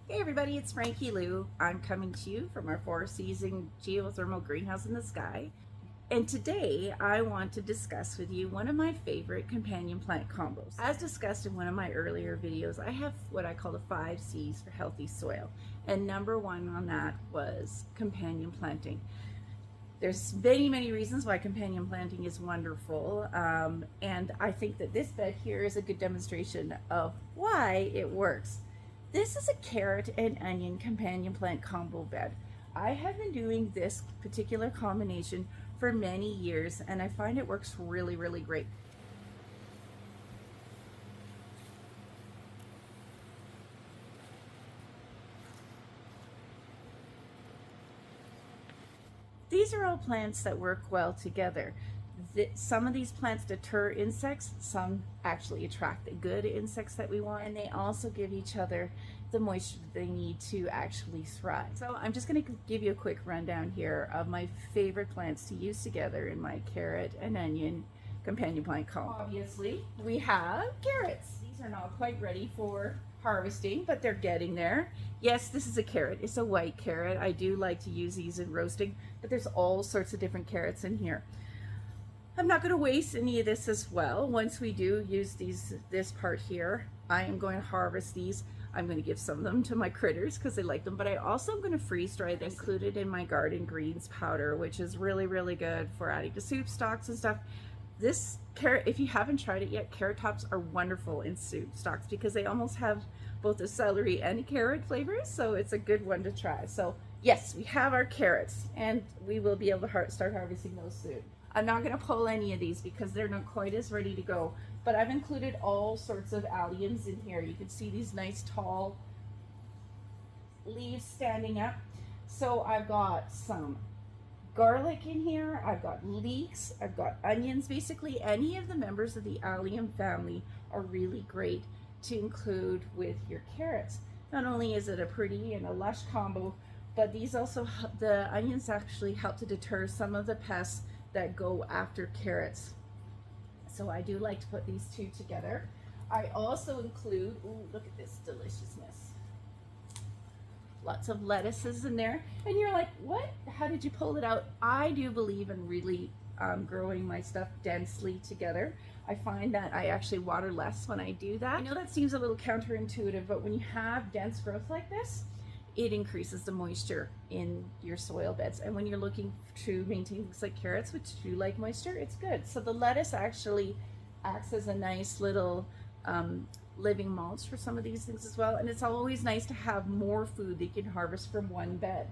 Hey everybody, it's Frankie-Lou. I'm coming to you from our four-season geothermal greenhouse in the sky. And today I want to discuss with you one of my favorite companion plant combos. As discussed in one of my earlier videos, I have what I call the 5 C's for healthy soil. And number one on that was companion planting. There's many reasons why companion planting is wonderful, and I think that this bed here is a good demonstration of why it works. This is a carrot and onion companion plant combo bed. I have been doing this particular combination for many years and I find it works really great. These are all plants that work well together. Some of these plants deter insects, some actually attract the good insects that we want, and they also give each other the moisture they need to actually thrive. So I'm just going to give you a quick rundown here of my favorite plants to use together in my carrot and onion companion plant combo. Obviously, we have carrots. These are not quite ready for harvesting, but they're getting there. Yes, this is a carrot. It's a white carrot. I do like to use these in roasting, but there's all sorts of different carrots in here. I'm not going to waste any of this as well. Once we do use this part here, I am going to harvest these. I'm going to give some of them to my critters because they like them, but I also am going to freeze dry this, included in my garden greens powder, which is really good for adding to soup stocks and stuff. This carrot, if you haven't tried it yet, carrot tops are wonderful in soup stocks because they almost have both a celery and a carrot flavors, so it's a good one to try. So yes, we have our carrots and we will be able to start harvesting those soon. I'm not going to pull any of these because they're not quite as ready to go, but I've included all sorts of alliums in here. You can see these nice tall leaves standing up. So I've got some garlic in here, I've got leeks, I've got onions. Basically any of the members of the allium family are really great to include with your carrots. Not only is it a pretty and a lush combo, but these also, the onions actually help to deter some of the pests that go after carrots. So I do like to put these two together. I also include, ooh, look at this deliciousness. Lots of lettuces in there. And you're like, what? How did you pull it out? I do believe in really growing my stuff densely together. I find that I actually water less when I do that. I know that seems a little counterintuitive, but when you have dense growth like this, it increases the moisture in your soil beds. And when you're looking to maintain things like carrots, which do like moisture, it's good. So the lettuce actually acts as a nice little living mulch for some of these things as well. And it's always nice to have more food that you can harvest from one bed.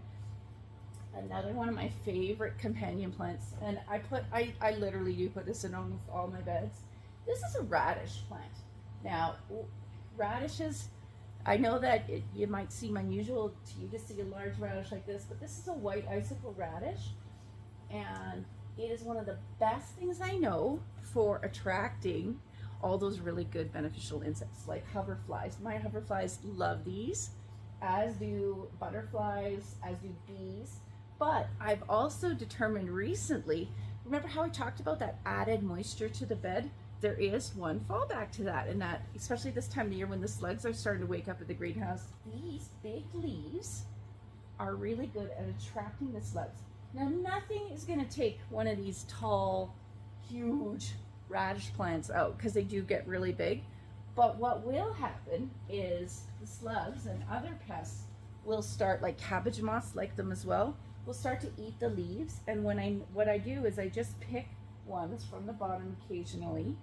Another one of my favorite companion plants, and I literally do put this in almost all my beds. This is a radish plant. Now, radishes, I know that you might seem unusual to you to see a large radish like this, but this is a white icicle radish, and it is one of the best things I know for attracting all those really good beneficial insects like hoverflies. My hoverflies love these, as do butterflies, as do bees. But I've also determined recently, remember how I talked about that added moisture to the bed? There is one fallback to that, and that, especially this time of the year when the slugs are starting to wake up at the greenhouse, these big leaves are really good at attracting the slugs. Now, nothing is going to take one of these tall, huge radish plants out because they do get really big. But what will happen is the slugs and other pests will start, like cabbage moths like them as well, will start to eat the leaves. And what I do is I just pick ones from the bottom occasionally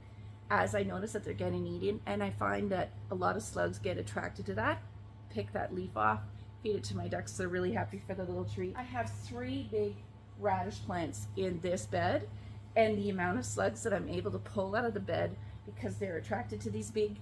as I notice that they're getting eaten, and I find that a lot of slugs get attracted to that. Pick that leaf off, feed it to my ducks. They're really happy for the little treat. I have 3 big radish plants in this bed, and the amount of slugs that I'm able to pull out of the bed because they're attracted to these big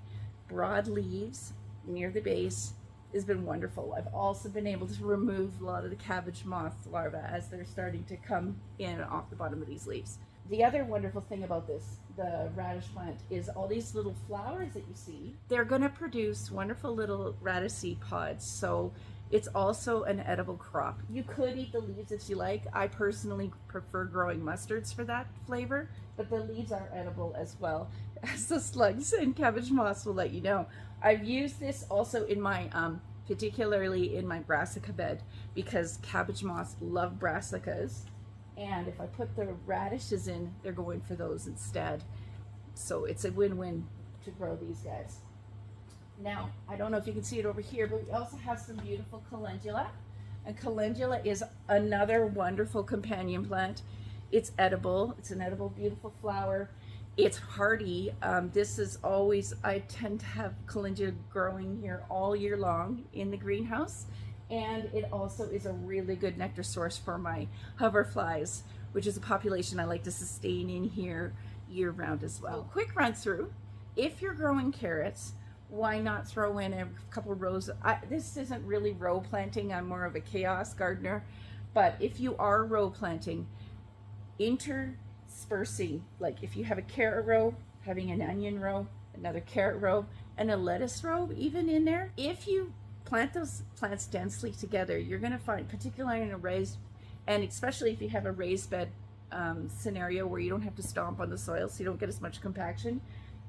broad leaves near the base has been wonderful. I've also been able to remove a lot of the cabbage moth larvae as they're starting to come in off the bottom of these leaves. The other wonderful thing about the radish plant, is all these little flowers that you see, they're going to produce wonderful little radish seed pods. So it's also an edible crop. You could eat the leaves if you like. I personally prefer growing mustards for that flavor, but the leaves are edible as well, as the slugs and cabbage moths will let you know. I've used this also in my particularly in my brassica bed, because cabbage moths love brassicas. And if I put the radishes in, they're going for those instead. So it's a win-win to grow these guys. Now, I don't know if you can see it over here, but we also have some beautiful calendula. And calendula is another wonderful companion plant. It's edible. It's an edible, beautiful flower. It's hardy. This is always, I tend to have calendula growing here all year long in the greenhouse. And it also is a really good nectar source for my hoverflies, which is a population I like to sustain in here year round as well. Quick run through. If you're growing carrots, why not throw in a couple rows? This isn't really row planting. I'm more of a chaos gardener. But if you are row planting, interspersing, like if you have a carrot row, having an onion row, another carrot row, and a lettuce row even in there, if you plant those plants densely together, you're going to find, particularly in a raised, and especially if you have a raised bed scenario where you don't have to stomp on the soil so you don't get as much compaction,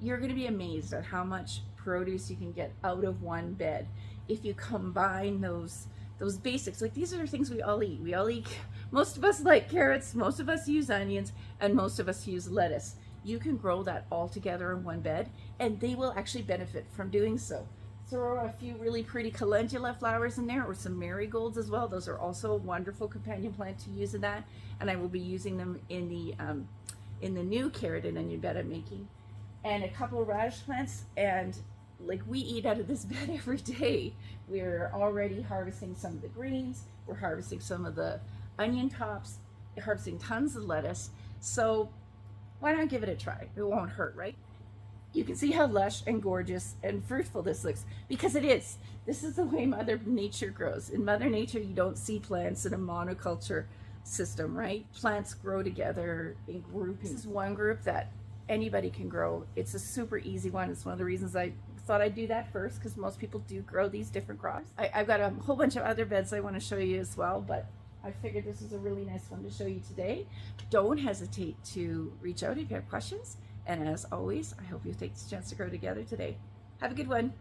you're going to be amazed at how much produce you can get out of one bed if you combine those basics. Like, these are things we all eat. Most of us like carrots, most of us use onions, and most of us use lettuce. You can grow that all together in one bed, and they will actually benefit from doing so. Throw a few really pretty calendula flowers in there, or some marigolds as well. Those are also a wonderful companion plant to use in that, and I will be using them in the new carrot and onion bed I'm making. And a couple of radish plants, and like, we eat out of this bed every day. We're already harvesting some of the greens, we're harvesting some of the onion tops, harvesting tons of lettuce. So why not give it a try? It won't hurt, right? You can see how lush and gorgeous and fruitful this looks, because it is. This is the way Mother Nature grows. In Mother Nature, you don't see plants in a monoculture system, right? Plants grow together in groupings. This is one group that anybody can grow. It's a super easy one. It's one of the reasons I thought I'd do that first, because most people do grow these different crops. I've got a whole bunch of other beds I want to show you as well, but I figured this is a really nice one to show you today. Don't hesitate to reach out if you have questions. And as always, I hope you take this chance to grow together today. Have a good one.